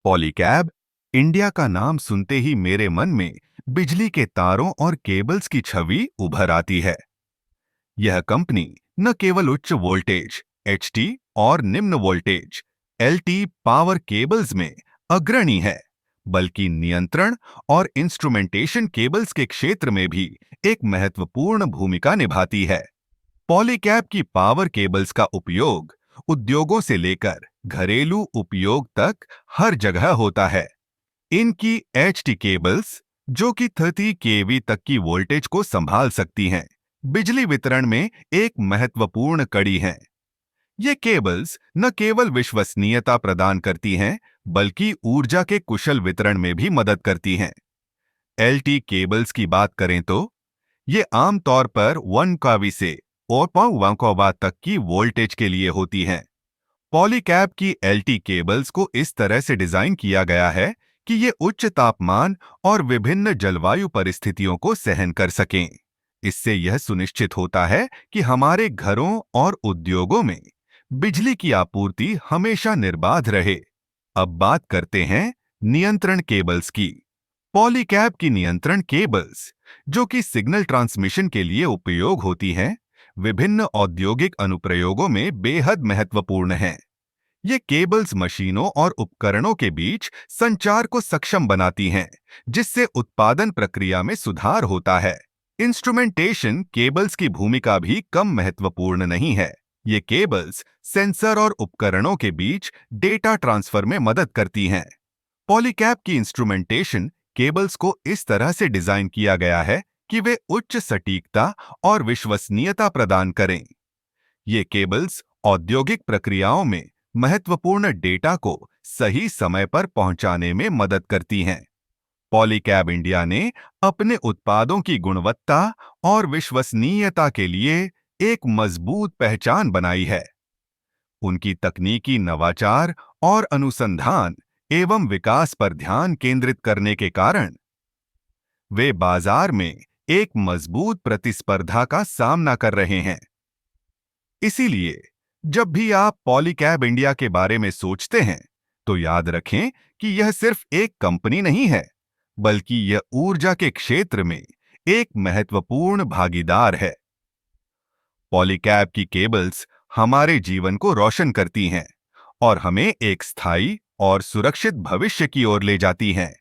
Polycab India का नाम सुनते ही मेरे मन में बिजली के तारों और केबल्स की छवि उभर आती है। यह कंपनी न केवल उच्च वोल्टेज एचटी और निम्न वोल्टेज एलटी पावर केबल्स में अग्रणी है, बल्कि नियंत्रण और इंस्ट्रूमेंटेशन केबल्स के क्षेत्र में भी एक महत्वपूर्ण भूमिका निभाती है। पॉलीकैब की पावर केबल्स का उपयोग उद्योगों से लेकर घरेलू उपयोग तक हर जगह होता है। इनकी एचटी केबल्स, जो कि 30 केवी तक की वोल्टेज को संभाल सकती हैं, बिजली वितरण में एक महत्वपूर्ण कड़ी हैं। ये केबल्स न केवल विश्वसनीयता प्रदान करती हैं, बल्कि ऊर्जा के कुशल वितरण में भी मदद करती हैं। एलटी केबल्स की बात करें तो ये आमतौर पर 1 kV से 4.1 kW तक की वोल्टेज के लिए होती हैं। पॉलीकैब की एलटी केबल्स को इस तरह से डिजाइन किया गया है कि ये उच्च तापमान और विभिन्न जलवायु परिस्थितियों को सहन कर सकें। इससे यह सुनिश्चित होता है कि हमारे घरों और उद्योगों में बिजली की आपूर्ति हमेशा निर्बाध रहे। अब बात करते हैं नियंत्रण केबल्स की। पॉलीकैब की नियंत्रण केबल्स, जो कि सिग्नल ट्रांसमिशन के लिए उपयोग होती हैं, विभिन्न औद्योगिक अनुप्रयोगों में बेहद महत्वपूर्ण हैं। ये केबल्स मशीनों और उपकरणों के बीच संचार को सक्षम बनाती हैं, जिससे उत्पादन प्रक्रिया में सुधार होता है। इंस्ट्रूमेंटेशन केबल्स की भूमिका भी कम महत्वपूर्ण नहीं है। ये केबल्स सेंसर और उपकरणों के बीच डेटा ट्रांसफर में मदद करती हैं। पॉलीकैब की इंस्ट्रूमेंटेशन केबल्स को इस तरह से डिजाइन किया गया है कि वे उच्च सटीकता और विश्वसनीयता प्रदान करें। ये केबल्स औद्योगिक प्रक्रियाओं में महत्वपूर्ण डेटा को सही समय पर पहुंचाने में मदद करती हैं। पॉलीकैब इंडिया ने अपने उत्पादों की गुणवत्ता और विश्वसनीयता के लिए एक मजबूत पहचान बनाई है। उनकी तकनीकी नवाचार और अनुसंधान एवं विकास पर ध्यान केंद्रित करने के कारण वे बाजार में एक मजबूत प्रतिस्पर्धा का सामना कर रहे हैं। इसीलिए जब भी आप पॉलीकैब इंडिया के बारे में सोचते हैं, तो याद रखें कि यह सिर्फ एक कंपनी नहीं है, बल्कि यह ऊर्जा के क्षेत्र में एक महत्वपूर्ण भागीदार है। पॉलीकैब की केबल्स हमारे जीवन को रोशन करती हैं और हमें एक स्थायी और सुरक्षित भविष्य की ओर ले जाती हैं।